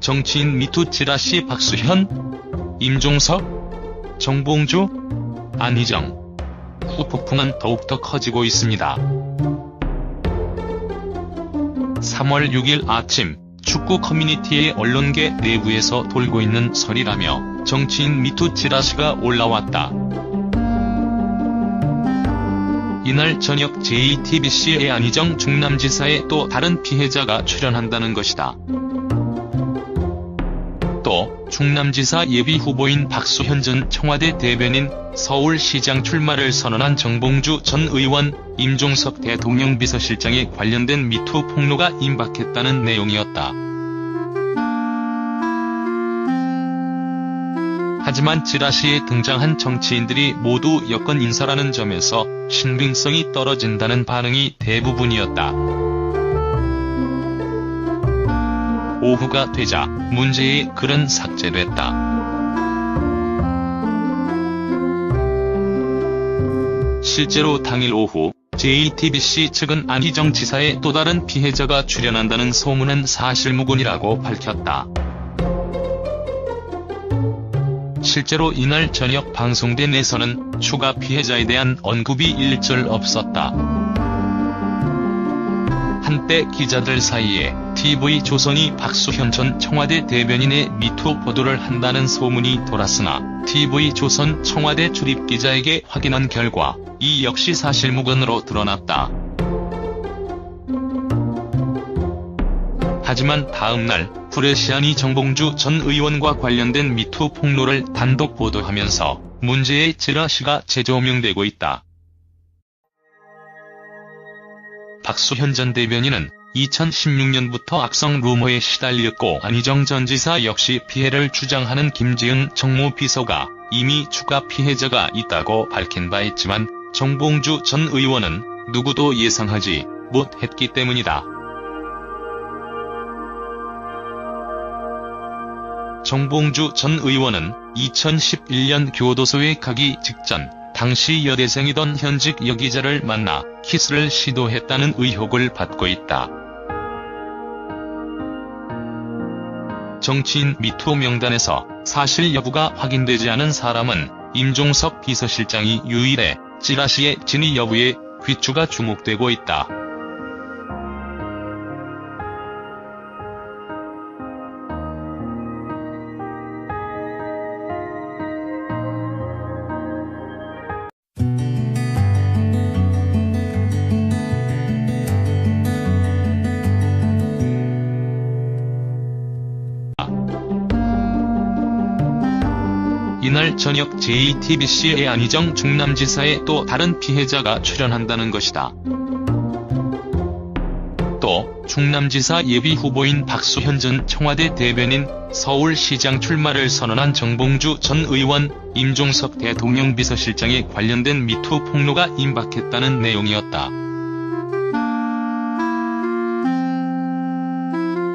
정치인 미투 찌라시 박수현, 임종석, 정봉주, 안희정. 후폭풍은 더욱더 커지고 있습니다. 3월 6일 아침, 축구 커뮤니티의 언론계 내부에서 돌고 있는 설이라며 정치인 미투 찌라시가 올라왔다. 이날 저녁 JTBC의 안희정 충남지사에 또 다른 피해자가 출연한다는 것이다. 또 충남지사 예비후보인 박수현 전 청와대 대변인, 서울시장 출마를 선언한 정봉주 전 의원, 임종석 대통령 비서실장에 관련된 미투 폭로가 임박했다는 내용이었다. 하지만 찌라시에 등장한 정치인들이 모두 여권 인사라는 점에서 신빙성이 떨어진다는 반응이 대부분이었다. 오후가 되자 문제의 글은 삭제됐다. 실제로 당일 오후 JTBC 측은 안희정 지사의 또 다른 피해자가 출연한다는 소문은 사실무근이라고 밝혔다. 실제로 이날 저녁 방송된에서는 추가 피해자에 대한 언급이 일절 없었다. 한때 기자들 사이에 TV조선이 박수현 전 청와대 대변인의 미투 보도를 한다는 소문이 돌았으나 TV조선 청와대 출입기자에게 확인한 결과 이 역시 사실무근으로 드러났다. 하지만 다음날 프레시안이 정봉주 전 의원과 관련된 미투 폭로를 단독 보도하면서 문제의 찌라시가 재조명되고 있다. 박수현 전 대변인은 2016년부터 악성 루머에 시달렸고 안희정 전 지사 역시 피해를 주장하는 김지은 정무비서가 이미 추가 피해자가 있다고 밝힌 바 있지만 정봉주 전 의원은 누구도 예상하지 못했기 때문이다. 정봉주 전 의원은 2011년 교도소에 가기 직전 당시 여대생이던 현직 여기자를 만나 키스를 시도했다는 의혹을 받고 있다. 정치인 미투 명단에서 사실 여부가 확인되지 않은 사람은 임종석 비서실장이 유일해 찌라시의 진위 여부에 귀추가 주목되고 있다. 이날 저녁 JTBC의 안희정 충남지사에 또 다른 피해자가 출연한다는 것이다. 또 충남지사 예비후보인 박수현 전 청와대 대변인, 서울시장 출마를 선언한 정봉주 전 의원, 임종석 대통령 비서실장에 관련된 미투 폭로가 임박했다는 내용이었다.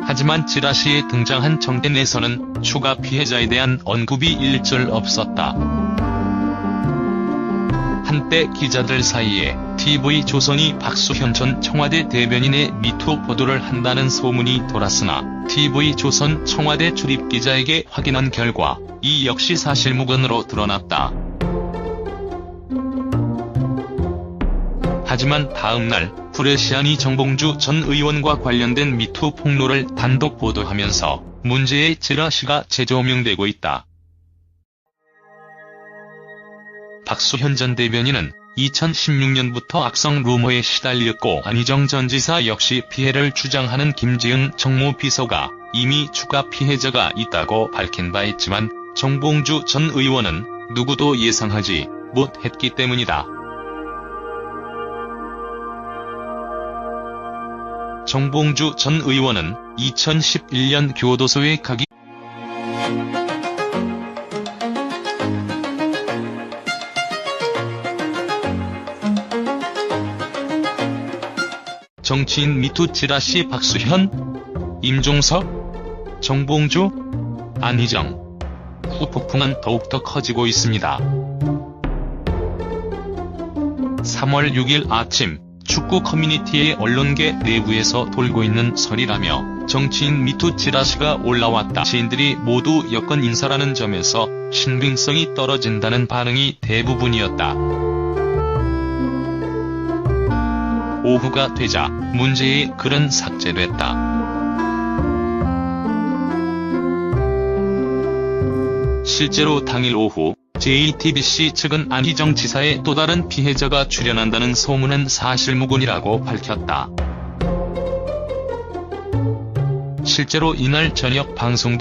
하지만 찌라시에 등장한 정된에서는 추가 피해자에 대한 언급이 일절 없었다. 한때 기자들 사이에 TV조선이 박수현 전 청와대 대변인의 미투 보도를 한다는 소문이 돌았으나 TV조선 청와대 출입기자에게 확인한 결과 이 역시 사실무근으로 드러났다. 하지만 다음날 프레시안이 정봉주 전 의원과 관련된 미투 폭로를 단독 보도하면서 문제의 찌라시가 재조명되고 있다. 박수현 전 대변인은 2016년부터 악성 루머에 시달렸고 안희정 전 지사 역시 피해를 주장하는 김지은 정무비서가 이미 추가 피해자가 있다고 밝힌 바 있지만 정봉주 전 의원은 누구도 예상하지 못했기 때문이다. 정봉주 전 의원은 2011년 교도소에 가기 정치인 미투 찌라시 박수현, 임종석, 정봉주, 안희정. 후폭풍은 더욱더 커지고 있습니다. 3월 6일 아침 축구 커뮤니티의 언론계 내부에서 돌고 있는 설이라며 정치인 미투 찌라시가 올라왔다. 지인들이 모두 여권 인사라는 점에서 신빙성이 떨어진다는 반응이 대부분이었다. 오후가 되자 문제의 글은 삭제됐다. 실제로 당일 오후 JTBC 측은 안희정 지사의 또 다른 피해자가 출연한다는 소문은 사실무근이라고 밝혔다. 실제로 이날 저녁 방송된